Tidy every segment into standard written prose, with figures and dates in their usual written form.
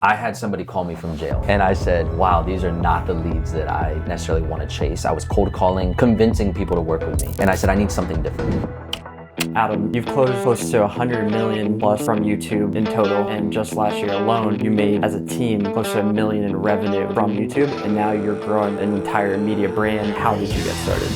I had somebody call me from jail and I said, wow, these are not the leads that I necessarily want to chase. I was cold calling, convincing people to work with me. And I said, I need something different. Adam, you've closed close to 100 million plus from YouTube in total, and just last year alone, you made as a team close to $1 million in revenue from YouTube, and now you're growing an entire media brand. How did you get started?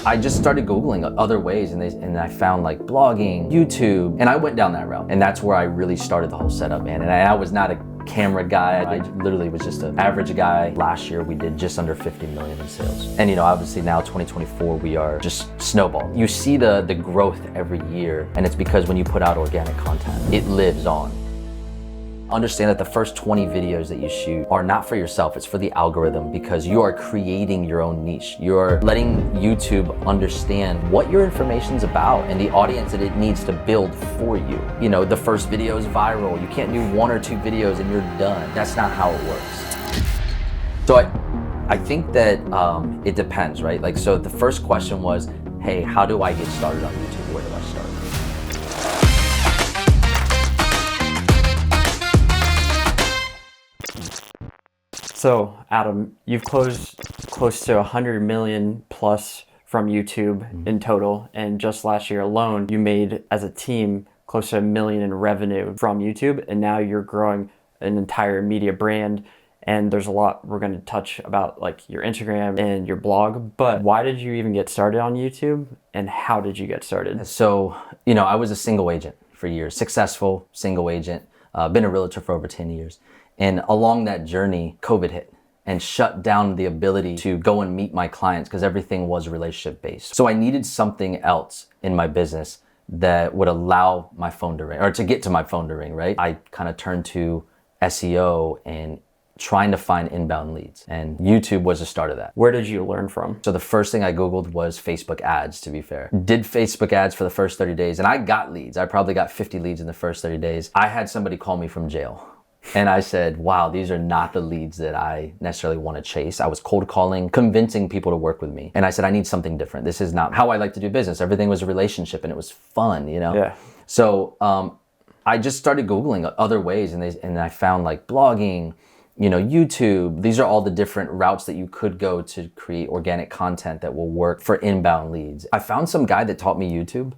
I just started Googling other ways and I found like blogging, YouTube, and I went down that route. And that's where I really started the whole setup, man. And I was not a camera guy. I literally was just an average guy. Last year, we did just under 50 million in sales. And obviously now 2024, we are just snowballing. You see the growth every year, and it's because when you put out organic content, it lives on. Understand that the first 20 videos that you shoot are not for yourself, it's for the algorithm, because you are creating your own niche. You're letting YouTube understand what your information's about and the audience that it needs to build for you. The first video is viral. You can't do 1 or 2 videos and you're done. That's not how it works. So I think that it depends, right? So the first question was, hey, how do I get started on YouTube? Where do I start? So, Adam, you've closed close to 100 million plus from YouTube in total, and just last year alone, you made as a team close to $1 million in revenue from YouTube, and now you're growing an entire media brand. And there's a lot we're going to touch about, like your Instagram and your blog. But why did you even get started on YouTube, and how did you get started? So, I was a single agent for years, successful single agent, been a realtor for over 10 years. And along that journey, COVID hit and shut down the ability to go and meet my clients because everything was relationship based. So I needed something else in my business that would allow my phone to ring, or to get to my phone to ring, right? I kind of turned to SEO and trying to find inbound leads, and YouTube was the start of that. Where did you learn from? So the first thing I Googled was Facebook ads, to be fair. Did Facebook ads for the first 30 days, and I got leads. I probably got 50 leads in the first 30 days. I had somebody call me from jail. And I said, wow, these are not the leads that I necessarily want to chase. I was cold calling, convincing people to work with me. And I said, I need something different. This is not how I like to do business. Everything was a relationship and it was fun, Yeah. So I just started Googling other ways, and I found like blogging, YouTube. These are all the different routes that you could go to create organic content that will work for inbound leads. I found some guy that taught me YouTube,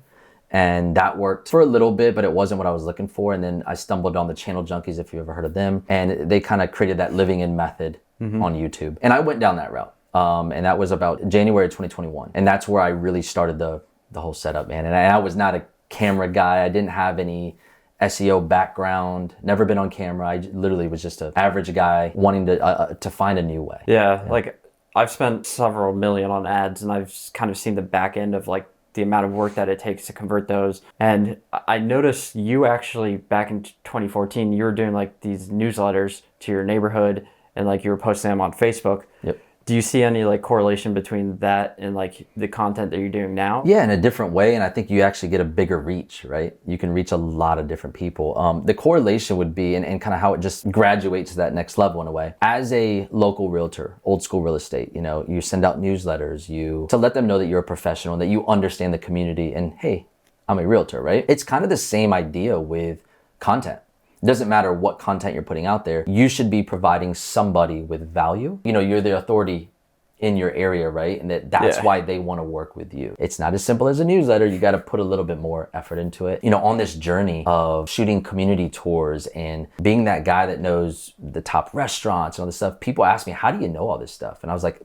and that worked for a little bit, but it wasn't what I was looking for. And then I stumbled on the Channel Junkies, if you ever heard of them. And they kind of created that living in method on YouTube. And I went down that route. And that was about January 2021. And that's where I really started the whole setup, man. And I was not a camera guy. I didn't have any SEO background, never been on camera. I literally was just an average guy wanting to find a new way. Yeah, like I've spent several million on ads, and I've kind of seen the back end of like the amount of work that it takes to convert those. And I noticed you actually, back in 2014, you were doing like these newsletters to your neighborhood, and like you were posting them on Facebook. Yep. Do you see any like correlation between that and like the content that you're doing now? Yeah, in a different way. And I think you actually get a bigger reach, right? You can reach a lot of different people. The correlation would be, and kind of how it just graduates to that next level in a way. As a local realtor, old school real estate, you send out newsletters, to let them know that you're a professional, that you understand the community, and hey, I'm a realtor, right? It's kind of the same idea with content. It doesn't matter what content you're putting out there. You should be providing somebody with value. You're the authority in your area, right? And that's why they want to work with you. It's not as simple as a newsletter. You got to put a little bit more effort into it. On this journey of shooting community tours and being that guy that knows the top restaurants and all this stuff, people ask me, how do you know all this stuff? And I was like,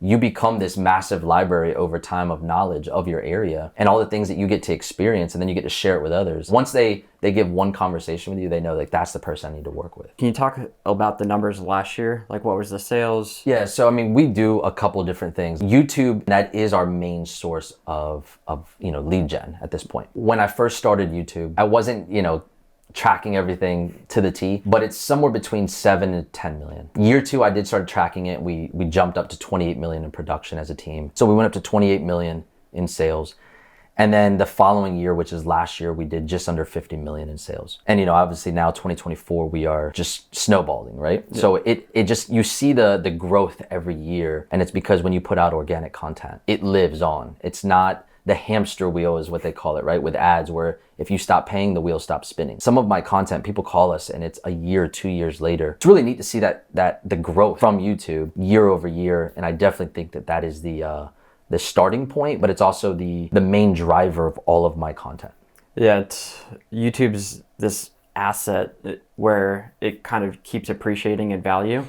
you become this massive library over time of knowledge of your area and all the things that you get to experience, and then you get to share it with others. Once they give one conversation with you, they know like that's the person I need to work with. Can you talk about the numbers last year? Like what was the sales? Yeah, so we do a couple different things. YouTube, that is our main source of lead gen at this point. When I first started YouTube, I wasn't, tracking everything to the T, but it's somewhere between 7 and 10 million. Year 2, I did start tracking it. We jumped up to 28 million in production as a team. So we went up to 28 million in sales. And then the following year, which is last year, we did just under 50 million in sales. And obviously now 2024, we are just snowballing, right? Yeah. So it just, you see the growth every year, and it's because when you put out organic content, it lives on. It's not the hamster wheel is what they call it, right? With ads, where if you stop paying, the wheel stops spinning. Some of my content, people call us and it's a year, 2 years later. It's really neat to see that the growth from YouTube year over year. And I definitely think that is the starting point, but it's also the main driver of all of my content. Yeah, YouTube's this asset where it kind of keeps appreciating in value.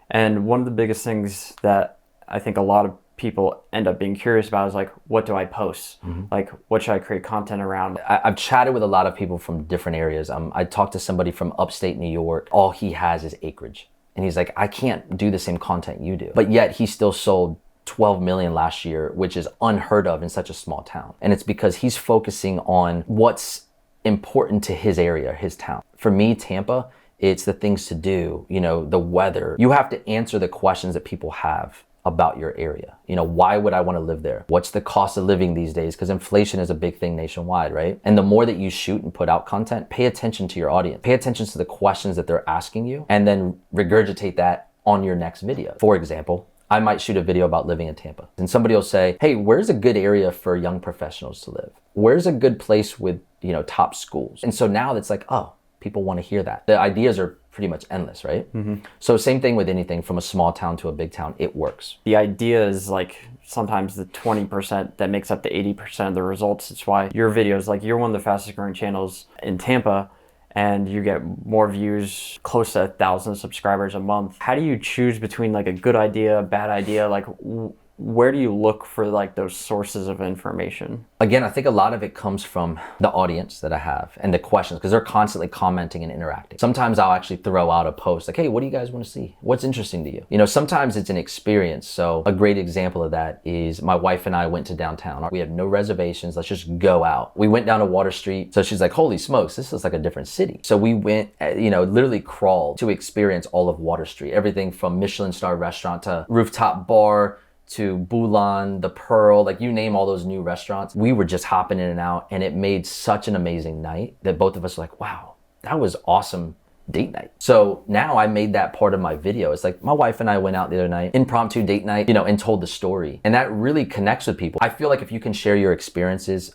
And one of the biggest things that I think a lot of people end up being curious about is like, what do I post? Like, what should I create content around? I've chatted with a lot of people from different areas. I talked to somebody from upstate New York. All he has is acreage. And he's like, I can't do the same content you do. But yet he still sold 12 million last year, which is unheard of in such a small town. And it's because he's focusing on what's important to his area, his town. For me, Tampa, it's the things to do, the weather. You have to answer the questions that people have about your area. Why would I want to live there? What's the cost of living these days? Because inflation is a big thing nationwide, right? And the more that you shoot and put out content, pay attention to your audience. Pay attention to the questions that they're asking you, and then regurgitate that on your next video. For example, I might shoot a video about living in Tampa, and somebody will say, hey, where's a good area for young professionals to live? Where's a good place with, top schools? And so now it's like, oh, people want to hear that. The ideas are pretty much endless, right? So same thing with anything from a small town to a big town, it works. The idea is like sometimes the 20% that makes up the 80% of the results. It's why your videos, like you're one of the fastest growing channels in Tampa, and you get more views, close to 1,000 subscribers a month. How do you choose between like a good idea, a bad idea? Like where do you look for like those sources of information? Again, I think a lot of it comes from the audience that I have and the questions, because they're constantly commenting and interacting. Sometimes I'll actually throw out a post like, hey, what do you guys want to see? What's interesting to you? Sometimes it's an experience. So a great example of that is my wife and I went to downtown. We have no reservations. Let's just go out. We went down to Water Street. So she's like, holy smokes, this is like a different city. So we went, literally crawled to experience all of Water Street. Everything from Michelin star restaurant to rooftop bar, to Bulan, the Pearl, like you name all those new restaurants. We were just hopping in and out, and it made such an amazing night that both of us were like, wow, that was awesome date night. So now I made that part of my video. It's like my wife and I went out the other night, impromptu date night, and told the story. And that really connects with people. I feel like if you can share your experiences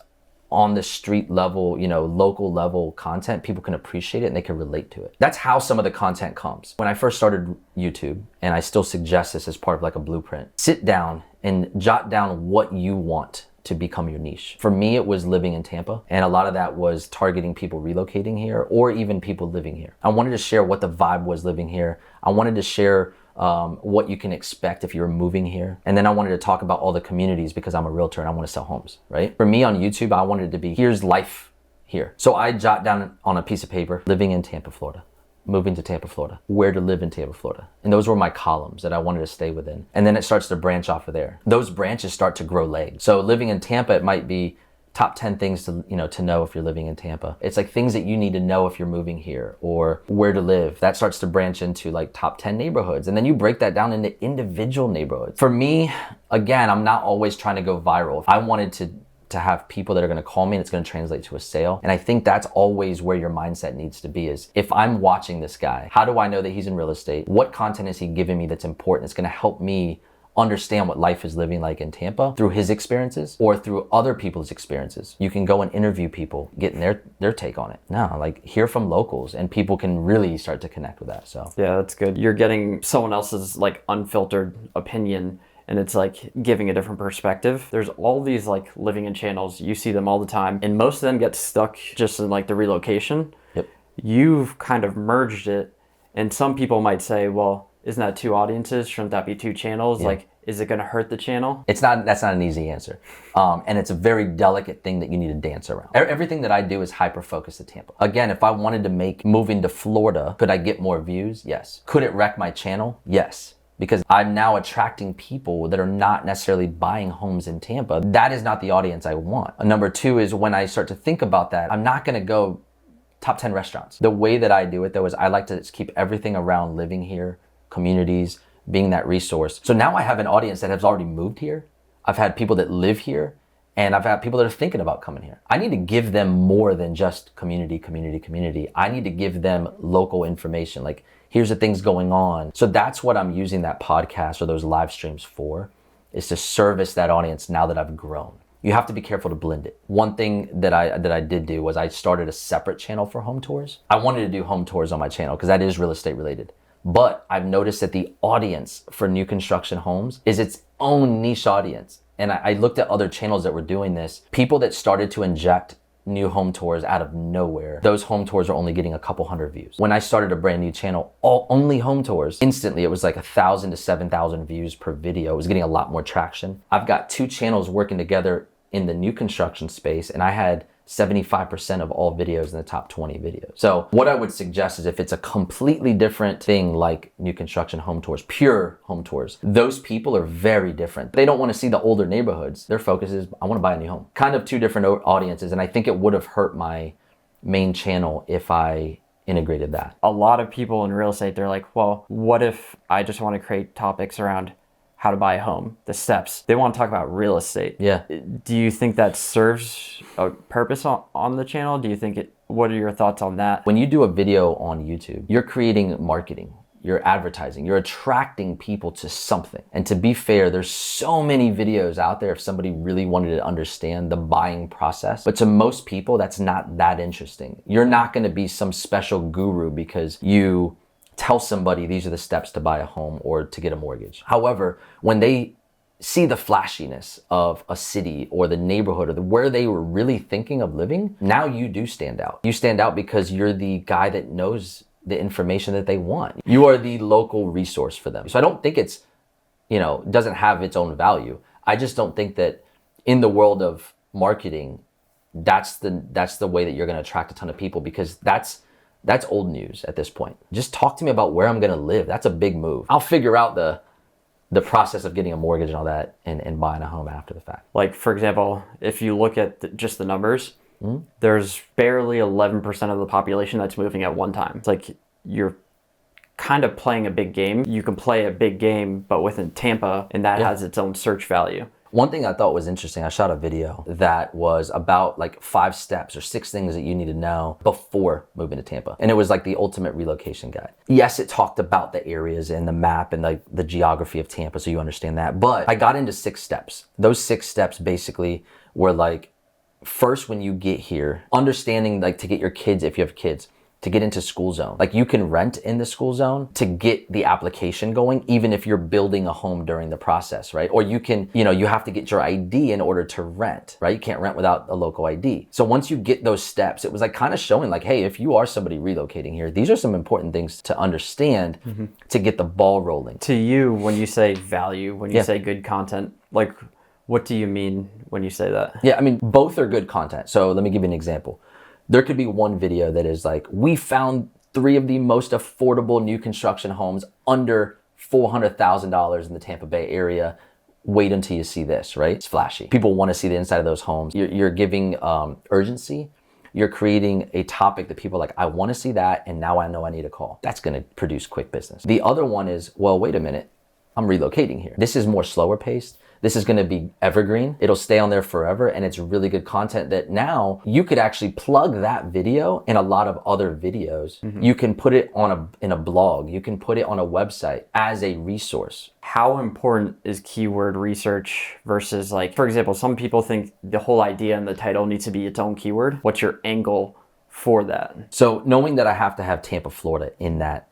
on the street level, local level content, people can appreciate it and they can relate to it. That's how some of the content comes. When I first started YouTube, and I still suggest this as part of like a blueprint, sit down and jot down what you want to become your niche. For me, it was living in Tampa, and a lot of that was targeting people relocating here or even people living here. I wanted to share what the vibe was living here. I wanted to share what you can expect if you're moving here. And then I wanted to talk about all the communities, because I'm a realtor and I want to sell homes, right? For me on YouTube, I wanted it to be, here's life here. So I jot down on a piece of paper, living in Tampa, Florida, moving to Tampa, Florida, where to live in Tampa, Florida. And those were my columns that I wanted to stay within. And then it starts to branch off of there. Those branches start to grow legs. So living in Tampa, it might be top 10 things to know if you're living in Tampa. It's like things that you need to know if you're moving here, or where to live. That starts to branch into like top 10 neighborhoods. And then you break that down into individual neighborhoods. For me, again, I'm not always trying to go viral. I wanted to have people that are going to call me and it's going to translate to a sale. And I think that's always where your mindset needs to be, is if I'm watching this guy, how do I know that he's in real estate? What content is he giving me that's important? It's going to help me understand what life is living like in Tampa through his experiences or through other people's experiences. You can go and interview people, getting their take on it. No, like hear from locals, and people can really start to connect with that. So yeah, that's good. You're getting someone else's like unfiltered opinion, and it's like giving a different perspective. There's all these like living in channels. You see them all the time, and most of them get stuck just in like the relocation. Yep. You've kind of merged it, and some people might say, well, isn't that two audiences? Shouldn't that be two channels? Yeah. Like, is it going to hurt the channel? That's not an easy answer. And it's a very delicate thing that you need to dance around. Everything that I do is hyper-focused at Tampa. Again, if I wanted to make moving to Florida, could I get more views? Yes. Could it wreck my channel? Yes. Because I'm now attracting people that are not necessarily buying homes in Tampa. That is not the audience I want. Number two is when I start to think about that, I'm not going to go top 10 restaurants. The way that I do it though is I like to keep everything around living here, communities, being that resource. So now I have an audience that has already moved here. I've had people that live here, and I've had people that are thinking about coming here. I need to give them more than just community. I need to give them local information. Like, here's the things going on. So that's what I'm using that podcast or those live streams for, is to service that audience now that I've grown. you have to be careful to blend it. One thing that I did do was I started a separate channel for home tours. I wanted to do home tours on my channel because that is real estate related. But I've noticed that the audience for new construction homes is its own niche audience. And I looked at other channels that were doing this, people that started to inject new home tours out of nowhere. Those home tours are only getting a couple hundred views. When I started a brand new channel, only home tours, instantly it was like 1,000 to 7,000 views per video. It was getting a lot more traction. I've got two channels working together in the new construction space, and I had 75% of all videos in the top 20 videos. So what I would suggest is if it's a completely different thing like new construction home tours, pure home tours, those people are very different. They don't want to see the older neighborhoods. Their focus is, I want to buy a new home. Kind of two different audiences. And I think it would have hurt my main channel if I integrated that. A lot of people in real estate, they're like, well, what if I just want to create topics around how to buy a home, the steps? They want to talk about real estate. Yeah. Do you think that serves a purpose on the channel? Do you think what are your thoughts on that? When you do a video on YouTube, you're creating marketing, you're advertising, you're attracting people to something. And to be fair, there's so many videos out there if somebody really wanted to understand the buying process. But to most people, that's not that interesting. You're not going to be some special guru because you tell somebody these are the steps to buy a home or to get a mortgage. However, when they see the flashiness of a city or the neighborhood or where they were really thinking of living, now you do stand out. You stand out because you're the guy that knows the information that they want. You are the local resource for them. So I don't think it's, doesn't have its own value. I just don't think that in the world of marketing, that's the way that you're going to attract a ton of people, because that's old news at this point. Just talk to me about where I'm going to live. That's a big move. I'll figure out the process of getting a mortgage and all that and buying a home after the fact. Like, for example, if you look at just the numbers, there's barely 11% of the population that's moving at one time. It's like you're kind of playing a big game. You can play a big game, but within Tampa, and that has its own search value. One thing I thought was interesting, I shot a video that was about like 5 steps or 6 things that you need to know before moving to Tampa. And it was like the ultimate relocation guide. Yes, it talked about the areas and the map and like the geography of Tampa, so you understand that. But I got into 6 steps. Those 6 steps basically were like, first, when you get here, understanding like to get your kids, if you have kids, to get into school zone. Like you can rent in the school zone to get the application going, even if you're building a home during the process, right? Or you can, you have to get your ID in order to rent, right? You can't rent without a local ID. So once you get those steps, it was like kind of showing like, hey, if you are somebody relocating here, these are some important things to understand to get the ball rolling. To you, when you say value, when you say good content, like what do you mean when you say that? Yeah, I mean, both are good content. So let me give you an example. There could be one video that is like, we found 3 of the most affordable new construction homes under $400,000 in the Tampa Bay area. Wait until you see this, right? It's flashy. People want to see the inside of those homes. You're giving urgency. You're creating a topic that people are like, I want to see that, and now I know I need a call. That's going to produce quick business. The other one is, well, wait a minute. I'm relocating here. This is more slower paced. This is going to be evergreen. It'll stay on there forever, and it's really good content that now you could actually plug that video in a lot of other videos. You can put it in a blog. You can put it on a website as a resource. How important is keyword research versus, like, for example, some people think the whole idea and the title needs to be its own keyword. What's your angle for that? So knowing that I have to have Tampa, Florida in that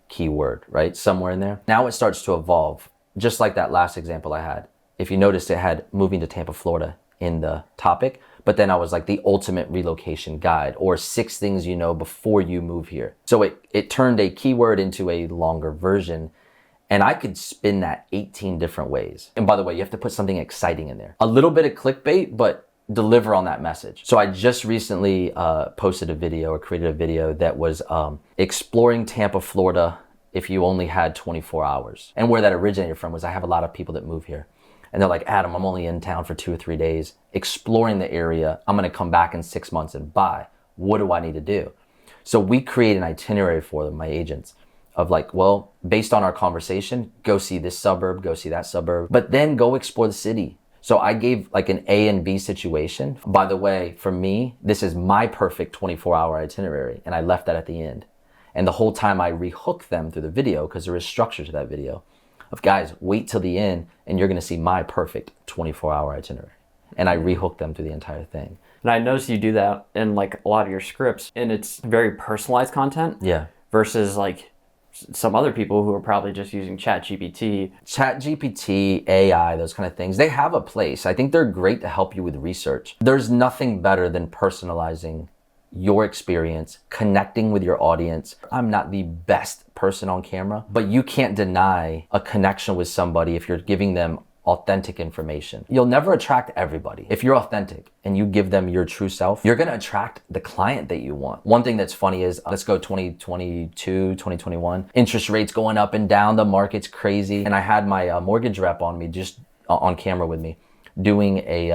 keyword, right? Somewhere in there. Now it starts to evolve, just like that last example I had. If you noticed, it had moving to Tampa, Florida in the topic, but then I was like the ultimate relocation guide or 6 things you know before you move here. So it turned a keyword into a longer version, and I could spin that 18 different ways. And by the way, you have to put something exciting in there. A little bit of clickbait, but deliver on that message. So I just recently posted a video or created a video that was exploring Tampa, Florida if you only had 24 hours. And where that originated from was I have a lot of people that move here. And they're like, Adam, I'm only in town for 2 or 3 days, exploring the area. I'm going to come back in 6 months and buy. What do I need to do? So we create an itinerary for them, my agents, of like, well, based on our conversation, go see this suburb, go see that suburb, but then go explore the city. So I gave like an A and B situation. By the way, for me, this is my perfect 24-hour itinerary. And I left that at the end. And the whole time I rehook them through the video, because there is structure to that video, of guys, wait till the end and you're going to see my perfect 24-hour itinerary. and I rehook them through the entire thing. And I noticed you do that in like a lot of your scripts, and it's very personalized content. Yeah. Versus like some other people who are probably just using ChatGPT. ChatGPT, AI, those kind of things, they have a place. I think they're great to help you with research. There's nothing better than personalizing your experience, connecting with your audience. I'm not the best person on camera, but you can't deny a connection with somebody if you're giving them authentic information. You'll never attract everybody. If you're authentic and you give them your true self, you're gonna attract the client that you want. One thing that's funny is, let's go 2022, 2021, interest rates going up and down, the market's crazy. And I had my mortgage rep on me, just on camera with me, doing a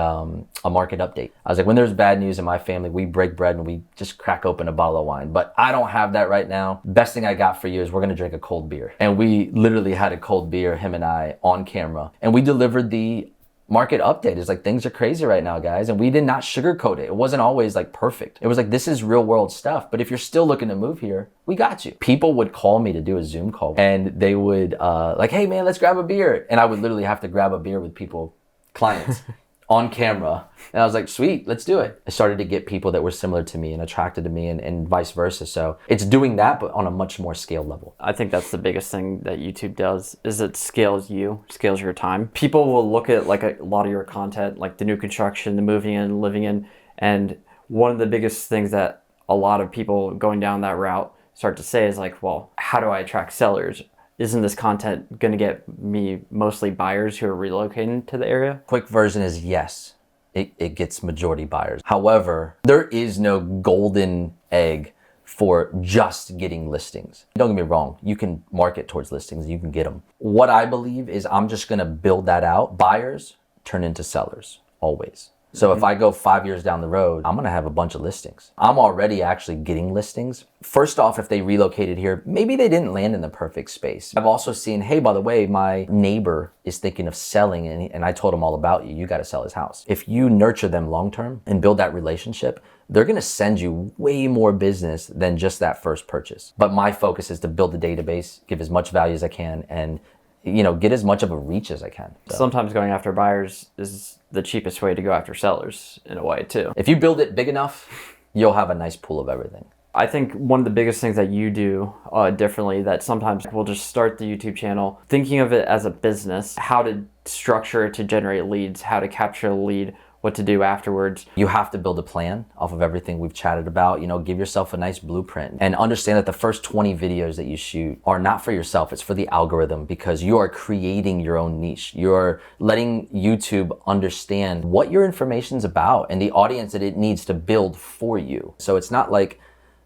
market update. I was like, when there's bad news in my family, we break bread and we just crack open a bottle of wine. But I don't have that right now. Best thing I got for you is we're gonna drink a cold beer. And we literally had a cold beer, him and I, on camera. And we delivered the market update. It's like, things are crazy right now, guys. And we did not sugarcoat it. It wasn't always like perfect. It was like, this is real world stuff. But if you're still looking to move here, we got you. People would call me to do a Zoom call and they would like, hey man, let's grab a beer. And I would literally have to grab a beer with people, clients, on camera. And I was like, sweet, let's do it. I started to get people that were similar to me and attracted to me, and vice versa. So it's doing that, but on a much more scaled level. I think that's the biggest thing that YouTube does, is it scales you, scales your time. People will look at like a lot of your content, like the new construction, the moving in, living in. And one of the biggest things that a lot of people going down that route start to say is like, well, how do I attract sellers? Isn't this content going to get me mostly buyers who are relocating to the area? Quick version is yes, it gets majority buyers. However, there is no golden egg for just getting listings. Don't get me wrong, you can market towards listings, you can get them. What I believe is I'm just going to build that out. Buyers turn into sellers, always. So if I go 5 years down the road, I'm gonna have a bunch of listings. I'm already actually getting listings. First off, if they relocated here, maybe they didn't land in the perfect space. I've also seen, hey, by the way, my neighbor is thinking of selling and I told him all about you. You gotta sell his house. If you nurture them long-term and build that relationship, they're gonna send you way more business than just that first purchase. But my focus is to build the database, give as much value as I can, and get as much of a reach as I can. So. Sometimes going after buyers is the cheapest way to go after sellers in a way too. If you build it big enough, you'll have a nice pool of everything. I think one of the biggest things that you do differently, that sometimes we'll just start the YouTube channel thinking of it as a business, how to structure it to generate leads, how to capture a lead, what to do afterwards. You have to build a plan off of everything we've chatted about. Give yourself a nice blueprint and understand that the first 20 videos that you shoot are not for yourself, it's for the algorithm, because you are creating your own niche. You're letting YouTube understand what your information's about and the audience that it needs to build for you. So it's not like,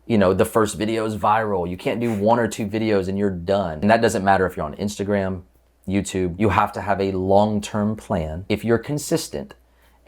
the first video is viral. You can't do 1 or 2 videos and you're done. And that doesn't matter if you're on Instagram, YouTube. You have to have a long-term plan. If you're consistent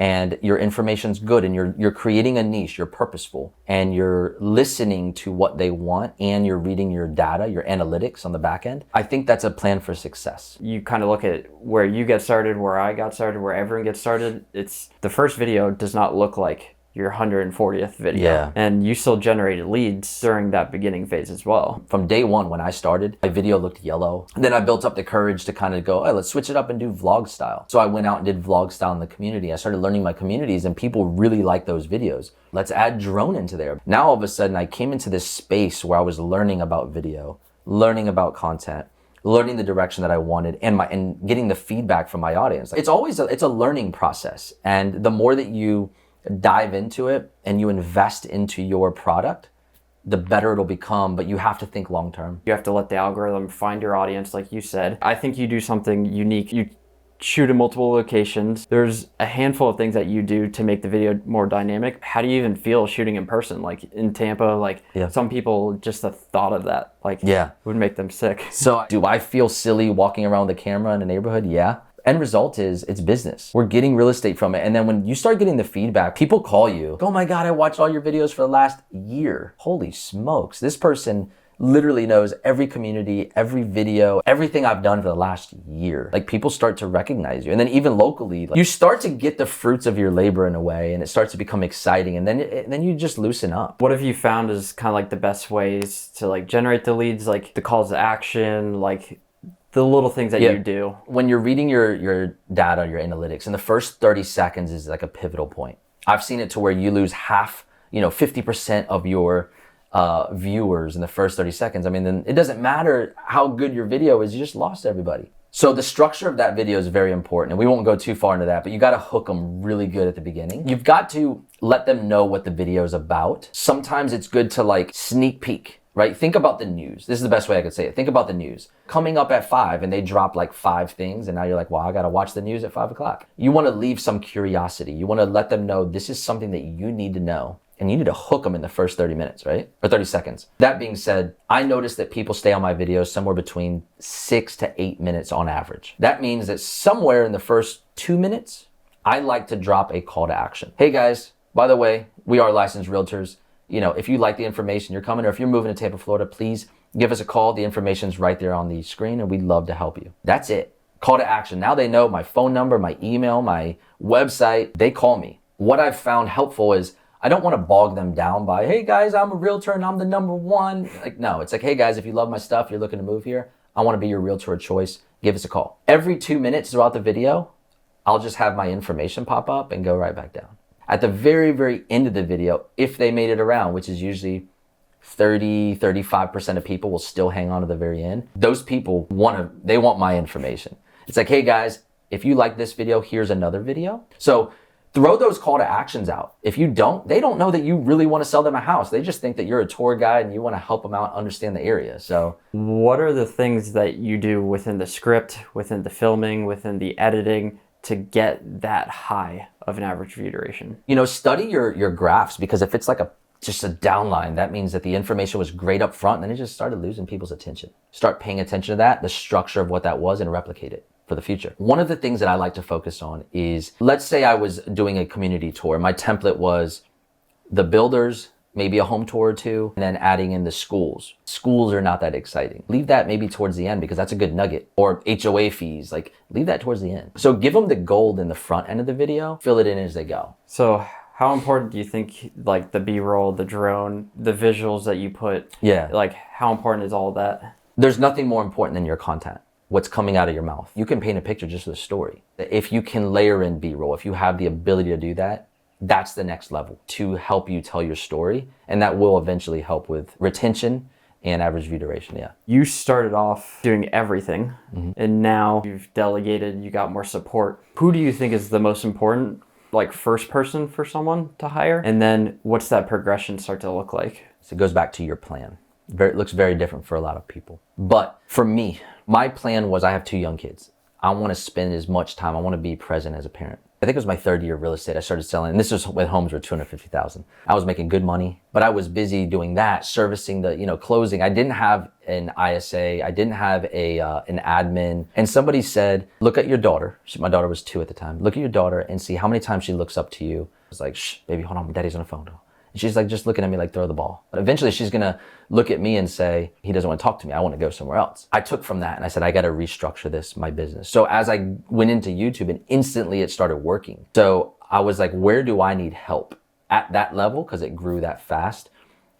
and your information's good and you're creating a niche, you're purposeful, and you're listening to what they want, and you're reading your data, your analytics on the back end, I think that's a plan for success. You kind of look at where you get started, where I got started, where everyone gets started. It's the first video does not look like your 140th video. Yeah. And you still generated leads during that beginning phase as well. From day one when I started, my video looked yellow. And then I built up the courage to kind of go, hey, let's switch it up and do vlog style. So I went out and did vlog style in the community. I started learning my communities and people really like those videos. Let's add drone into there. Now all of a sudden I came into this space where I was learning about video, learning about content, learning the direction that I wanted, and getting the feedback from my audience. It's always it's a learning process. And the more that you dive into it and you invest into your product, the better it'll become, but you have to think long term. You have to let the algorithm find your audience, like you said. I think you do something unique. You shoot in multiple locations. There's a handful of things that you do to make the video more dynamic. How do you even feel shooting in person? Like in Tampa, some people, just the thought of that, would make them sick. So do I feel silly walking around with a camera in a neighborhood? Yeah. End result is it's business. We're getting real estate from it. And then when you start getting the feedback, people call you, oh my God, I watched all your videos for the last year. Holy smokes. This person literally knows every community, every video, everything I've done for the last year. People start to recognize you. And then even locally, you start to get the fruits of your labor in a way, and it starts to become exciting. And then you just loosen up. What have you found is kind of the best ways to generate the leads, the calls to action, the little things that you do. When you're reading your data, your analytics, and the first 30 seconds is like a pivotal point. I've seen it to where you lose half, 50% of your viewers in the first 30 seconds. I mean, then it doesn't matter how good your video is, you just lost everybody. So the structure of that video is very important, and we won't go too far into that, but you got to hook them really good at the beginning. You've got to let them know what the video is about. Sometimes it's good to like sneak peek, right? Think about the news. This is the best way I could say it. Think about the news. Coming up at 5 and they drop like 5 things, and now you're like, well, I got to watch the news at 5 o'clock. You want to leave some curiosity. You want to let them know this is something that you need to know. And you need to hook them in the first 30 minutes, right? Or 30 seconds. That being said, I noticed that people stay on my videos somewhere between 6 to 8 minutes on average. That means that somewhere in the first 2 minutes, I like to drop a call to action. Hey guys, by the way, we are licensed realtors. If you like the information, you're coming, or if you're moving to Tampa, Florida, please give us a call. The information's right there on the screen, and we'd love to help you. That's it. Call to action. Now they know my phone number, my email, my website. They call me. What I've found helpful is I don't want to bog them down by, hey guys, I'm a realtor and I'm the #1. Like, no, it's like, hey guys, if you love my stuff, you're looking to move here, I want to be your realtor of choice. Give us a call. Every 2 minutes throughout the video, I'll just have my information pop up and go right back down. At the very, very end of the video, if they made it around, which is usually 35% of people will still hang on to the very end. Those people they want my information. It's like, hey guys, if you like this video, here's another video. So throw those call to actions out. If you don't, they don't know that you really want to sell them a house. They just think that you're a tour guide and you want to help them out understand the area. So what are the things that you do within the script, within the filming, within the editing to get that high of an average view duration? Study your graphs, because if it's like just a downline, that means that the information was great up front and then it just started losing people's attention. Start paying attention to that, the structure of what that was, and replicate it for the future. One of the things that I like to focus on is, let's say I was doing a community tour. My template was the builders, maybe a home tour or two, and then adding in the schools. Schools are not that exciting. Leave that maybe towards the end because that's a good nugget. Or HOA fees, like leave that towards the end. So give them the gold in the front end of the video, fill it in as they go. So how important do you think like the B-roll, the drone, the visuals that you put, like how important is all of that? There's nothing more important than your content. What's coming out of your mouth. You can paint a picture just with a story. If you can layer in B-roll, if you have the ability to do that, that's the next level to help you tell your story. And that will eventually help with retention and average view duration, yeah. You started off doing everything, and now you've delegated, you got more support. Who do you think is the most important, like first person for someone to hire? And then what's that progression start to look like? So it goes back to your plan. It looks very different for a lot of people. But for me, my plan was I have 2 young kids. I want to spend as much time, I want to be present as a parent. I think it was my 3rd year of real estate. I started selling, and this was when homes were $250,000. I was making good money, but I was busy doing that, servicing the, closing. I didn't have an ISA. I didn't have an admin. And somebody said, look at your daughter. My daughter was 2 at the time. Look at your daughter and see how many times she looks up to you. I was like, shh, baby, hold on, daddy's on the phone. And she's like just looking at me like throw the ball. But eventually she's gonna look at me and say, he doesn't want to talk to me. I want to go somewhere else. I took from that and I said, I got to restructure my business. So as I went into YouTube, and instantly it started working. So I was like, where do I need help at that level? Because it grew that fast.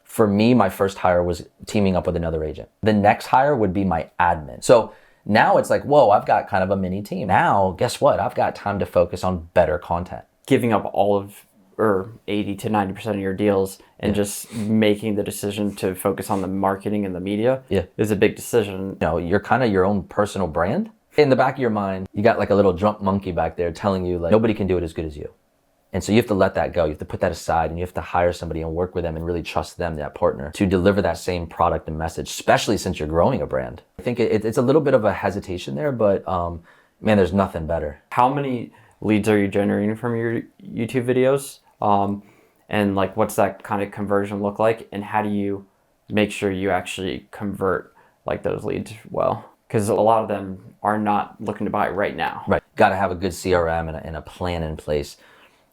For me, my first hire was teaming up with another agent. The next hire would be my admin. So now it's like, whoa, I've got kind of a mini team. Now, guess what? I've got time to focus on better content. Giving up all of or 80 to 90% of your deals and just making the decision to focus on the marketing and the media is a big decision. You're kind of your own personal brand. In the back of your mind, you got like a little drunk monkey back there telling you like, nobody can do it as good as you. And so you have to let that go. You have to put that aside and you have to hire somebody and work with them and really trust them, that partner, to deliver that same product and message, especially since you're growing a brand. I think it's a little bit of a hesitation there, but man, there's nothing better. How many leads are you generating from your YouTube videos? And like, what's that kind of conversion look like? And how do you make sure you actually convert like those leads well? Because a lot of them are not looking to buy right now. Right. Got to have a good CRM and a plan in place.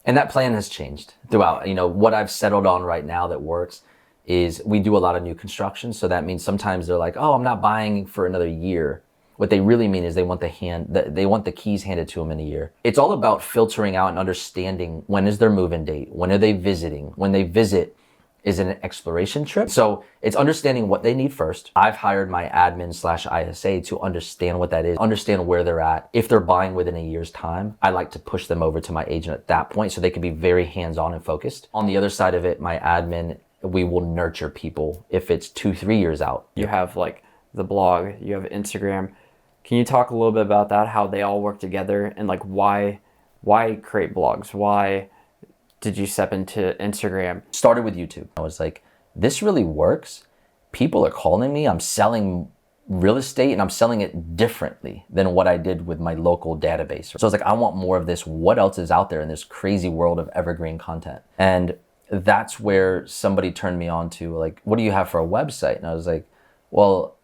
And that plan has changed throughout. What I've settled on right now that works is we do a lot of new construction. So that means sometimes they're like, oh, I'm not buying for another year. What they really mean is they want the keys handed to them in a year. It's all about filtering out and understanding when is their move-in date, when are they visiting, when they visit, is an exploration trip. So it's understanding what they need first. I've hired my admin / ISA to understand what that is, understand where they're at. If they're buying within a year's time, I like to push them over to my agent at that point so they can be very hands-on and focused. On the other side of it, my admin, we will nurture people if it's 2-3 years out. You have like the blog, you have Instagram. Can you talk a little bit about that, how they all work together, and like why create blogs? Why did you step into Instagram? Started with YouTube. I was like, this really works. People are calling me. I'm selling real estate and I'm selling it differently than what I did with my local database. So I was like, I want more of this. What else is out there in this crazy world of evergreen content? And that's where somebody turned me on to like, what do you have for a website? And I was like, well,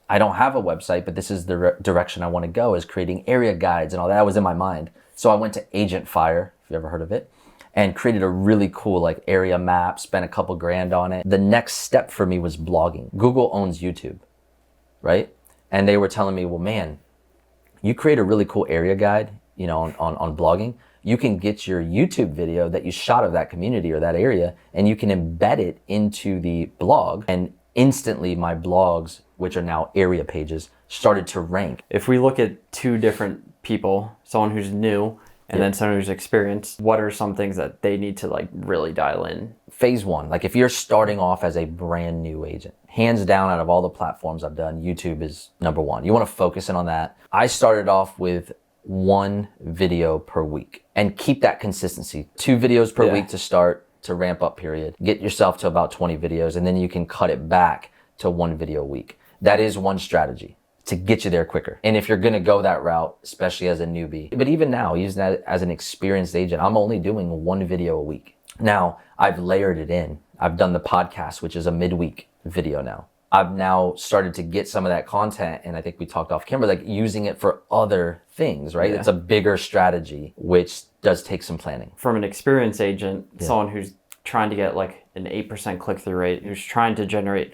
I don't have a website, but this is the direction I want to go, is creating area guides and all that was in my mind. So I went to Agent Fire, if you ever heard of it, and created a really cool like area map, spent a couple grand on it. The next step for me was blogging. Google owns YouTube, right? And they were telling me, well, man, you create a really cool area guide, you know, on blogging. You can get your YouTube video that you shot of that community or that area, and you can embed it into the blog. And instantly my blogs, which are now area pages, started to rank. If we look at two different people, someone who's new and then someone who's experienced, what are some things that they need to like really dial in? Phase one, like if you're starting off as a brand new agent, hands down out of all the platforms I've done, YouTube is number one. You want to focus in on that. I started off with 1 video per week and keep that consistency. 2 videos per week to start, to ramp up period. Get yourself to about 20 videos and then you can cut it back to 1 video a week. That is one strategy to get you there quicker. And if you're gonna go that route, especially as a newbie, but even now, using that as an experienced agent, I'm only doing 1 video a week. Now, I've layered it in. I've done the podcast, which is a midweek video now. I've now started to get some of that content, and I think we talked off camera, like using it for other things, right? It's a bigger strategy, which does take some planning. From an experienced agent, someone who's trying to get like an 8% click-through rate, who's trying to generate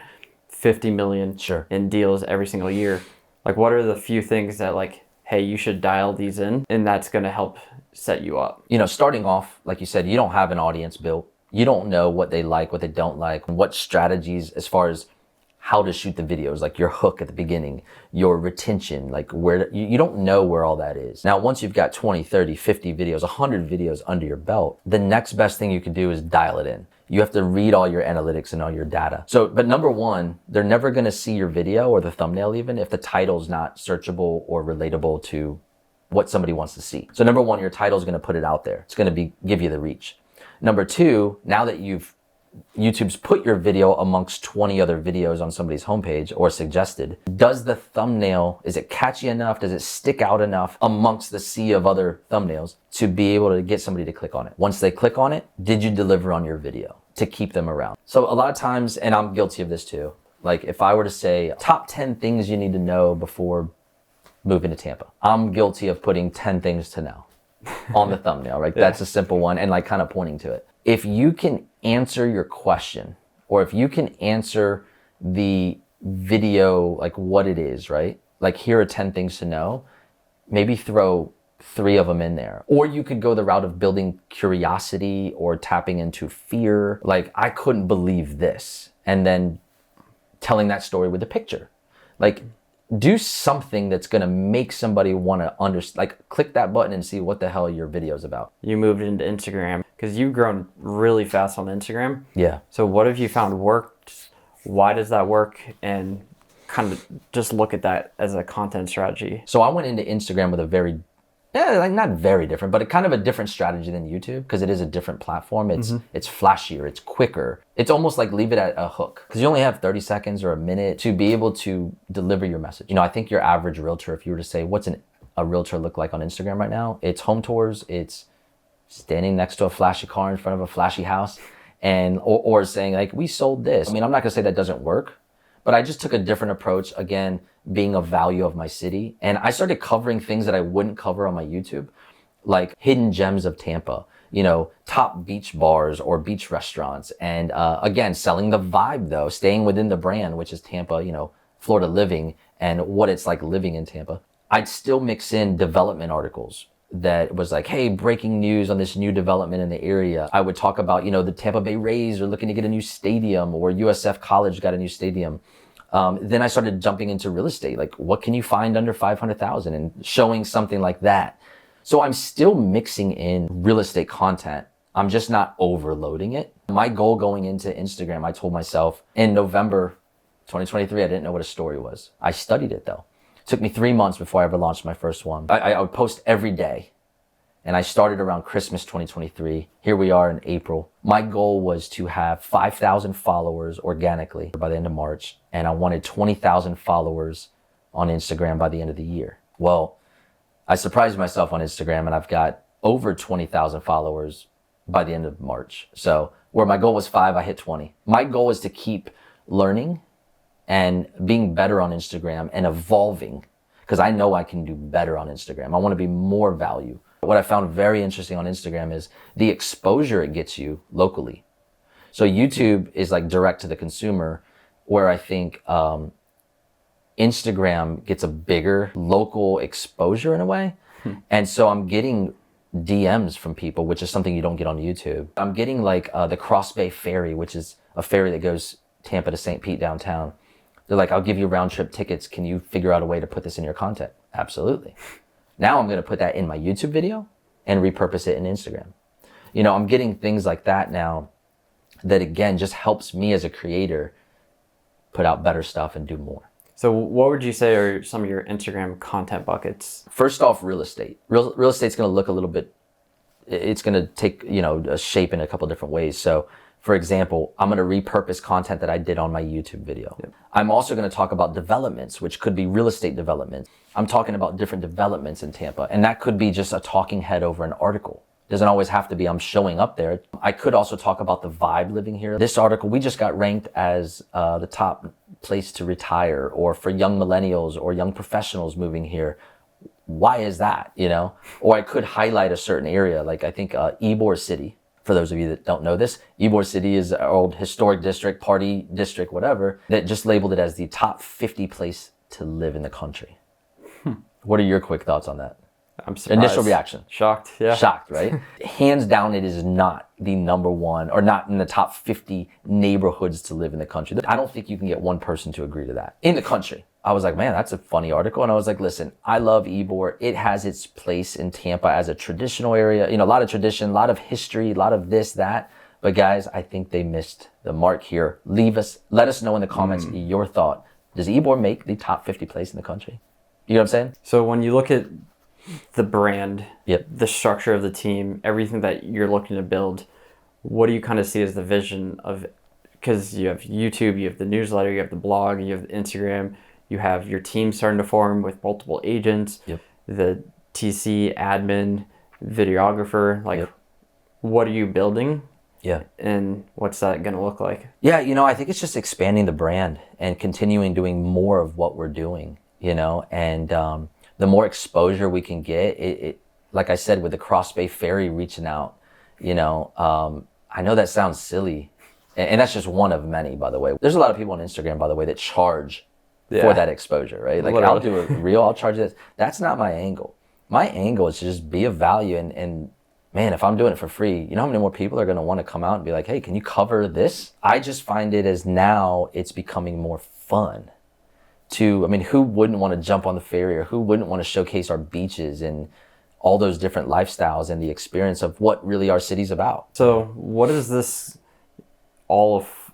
50 million in deals every single year, like what are the few things that like, hey, you should dial these in, and that's gonna help set you up? You know, starting off, like you said, you don't have an audience built. You don't know what they like, what they don't like, what strategies as far as how to shoot the videos, like your hook at the beginning, your retention, like where you don't know where all that is. Now, once you've got 20, 30, 50 videos, 100 videos under your belt, the next best thing you can do is dial it in. You have to read all your analytics and all your data. So, but number one, they're never gonna see your video or the thumbnail even if the title's not searchable or relatable to what somebody wants to see. So number one, your title's gonna put it out there. It's gonna give you the reach. Number two, now that YouTube's put your video amongst 20 other videos on somebody's homepage or suggested, does the thumbnail, is it catchy enough? Does it stick out enough amongst the sea of other thumbnails to be able to get somebody to click on it? Once they click on it, did you deliver on your video to keep them around? So a lot of times, and I'm guilty of this too, like if I were to say top 10 things you need to know before moving to Tampa, I'm guilty of putting 10 things to know on the thumbnail, right? That's a simple one, and like kind of pointing to it. If you can answer your question, or if you can answer the video, like what it is, right? Like here are 10 things to know, maybe throw 3 of them in there. Or you could go the route of building curiosity or tapping into fear. Like, I couldn't believe this. And then telling that story with a picture. Like, do something that's gonna make somebody wanna like click that button and see what the hell your video's about. You moved into Instagram because you've grown really fast on Instagram. Yeah. So what have you found worked? Why does that work? And kind of just look at that as a content strategy. So I went into Instagram with a very, like not very different, but kind of a different strategy than YouTube, because it is a different platform. It's flashier, it's quicker. It's almost like leave it at a hook, because you only have 30 seconds or a minute to be able to deliver your message. You know, I think your average realtor, if you were to say, what's a realtor look like on Instagram right now? It's home tours, it's standing next to a flashy car in front of a flashy house, and or saying like, we sold this. I mean, I'm not gonna say that doesn't work, but I just took a different approach, again, being a value of my city. And I started covering things that I wouldn't cover on my YouTube, like hidden gems of Tampa, you know, top beach bars or beach restaurants. And again, selling the vibe though, staying within the brand, which is Tampa, you know, Florida living and what it's like living in Tampa. I'd still mix in development articles, that was like, hey, breaking news on this new development in the area. I would talk about, the Tampa Bay Rays are looking to get a new stadium, or USF College got a new stadium. Then I started jumping into real estate. Like, what can you find under 500,000, and showing something like that. So I'm still mixing in real estate content. I'm just not overloading it. My goal going into Instagram, I told myself in November 2023, I didn't know what a story was. I studied it though. It took me 3 months before I ever launched my first one. I would post every day, and I started around Christmas 2023. Here we are in April. My goal was to have 5,000 followers organically by the end of March, and I wanted 20,000 followers on Instagram by the end of the year. Well, I surprised myself on Instagram, and I've got over 20,000 followers by the end of March. So where my goal was 5, I hit 20. My goal is to keep learning and being better on Instagram and evolving, because I know I can do better on Instagram. I want to be more value. What I found very interesting on Instagram is the exposure it gets you locally. So YouTube is like direct to the consumer, where I think Instagram gets a bigger local exposure in a way. And so I'm getting DMs from people, which is something you don't get on YouTube. I'm getting like the Cross Bay Ferry, which is a ferry that goes Tampa to St. Pete downtown. They're like, I'll give you round trip tickets. Can you figure out a way to put this in your content? Absolutely. Now I'm going to put that in my YouTube video and repurpose it in Instagram. I'm getting things like that now that, again, just helps me as a creator put out better stuff and do more. So what would you say are some of your Instagram content buckets? First off, real estate. Real estate's going to look a little bit, it's going to take, a shape in a couple different ways. So for example, I'm going to repurpose content that I did on my YouTube video. Yep. I'm also going to talk about developments, which could be real estate development. I'm talking about different developments in Tampa, and that could be just a talking head over an article. Doesn't always have to be I'm showing up there. I could also talk about the vibe living here. This article, we just got ranked as the top place to retire, or for young millennials or young professionals moving here. Why is that, Or I could highlight a certain area, like I think Ybor City. For those of you that don't know this, Ybor City is our old historic district, party district, whatever, that just labeled it as the top 50 place to live in the country. What are your quick thoughts on that? I'm surprised. Initial reaction. Shocked, yeah. Shocked, right? Hands down, it is not the number one, or not in the top 50 neighborhoods to live in the country. I don't think you can get one person to agree to that in the country. I was like, man, that's a funny article. And I was like, listen, I love Ybor. It has its place in Tampa as a traditional area. A lot of tradition, a lot of history, a lot of this, that. But guys, I think they missed the mark here. Let us know in the comments your thought. Does Ybor make the top 50 place in the country? You know what I'm saying? So when you look at the brand, yep, the structure of the team, everything that you're looking to build, what do you kind of see as the vision of, because you have YouTube, you have the newsletter, you have the blog, you have the Instagram, you have your team starting to form with multiple agents, yep, the TC, admin, videographer, like yep, what are you building? Yeah. And what's that going to look like? Yeah, I think it's just expanding the brand and continuing doing more of what we're doing, and the more exposure we can get, it like I said, with the Cross Bay Ferry reaching out, I know that sounds silly, and that's just one of many, by the way. There's a lot of people on Instagram, by the way, that charge for that exposure, right? Like, I'll do a reel, I'll charge this. That's not my angle. My angle is to just be of value, and man, if I'm doing it for free, you know how many more people are going to want to come out and be like, hey, can you cover this? I just find it as now it's becoming more fun. Who wouldn't want to jump on the ferry, or who wouldn't want to showcase our beaches and all those different lifestyles and the experience of what really our city's about? So what has this all of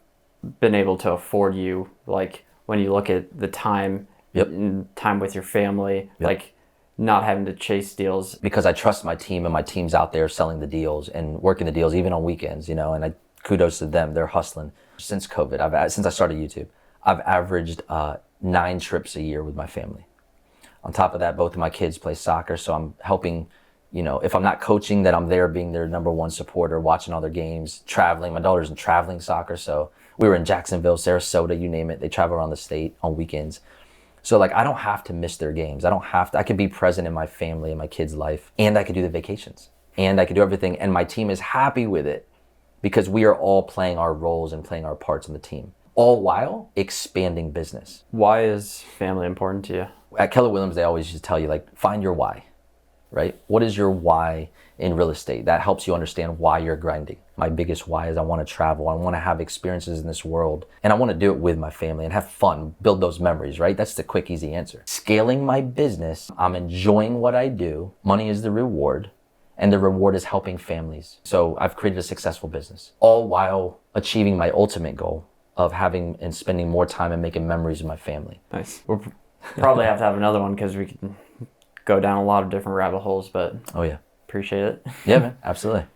been able to afford you? Like when you look at the time, yep, time with your family, yep, like not having to chase deals. Because I trust my team, and my team's out there selling the deals and working the deals even on weekends, and kudos to them. They're hustling. Since COVID, since I started YouTube, I've averaged 9 trips a year with my family. On top of that, both of my kids play soccer, so I'm helping, if I'm not coaching, then I'm there being their number one supporter, watching all their games, traveling. My daughter's in traveling soccer, so we were in Jacksonville, Sarasota, you name it. They travel around the state on weekends. So I don't have to miss their games. I can be present in my family and my kids' life, and I can do the vacations, and I can do everything. And my team is happy with it because we are all playing our roles and playing our parts in the team, all while expanding business. Why is family important to you? At Keller Williams, they always used to tell you, find your why. right? What is your why in real estate? That helps you understand why you're grinding. My biggest why is I want to travel. I want to have experiences in this world, and I want to do it with my family and have fun, build those memories, right? That's the quick, easy answer. Scaling my business, I'm enjoying what I do. Money is the reward, and the reward is helping families. So I've created a successful business, all while achieving my ultimate goal of having and spending more time and making memories with my family. Nice. We'll probably have to have another one because we can go down a lot of different rabbit holes, but Oh yeah. appreciate it. Yeah, man, absolutely.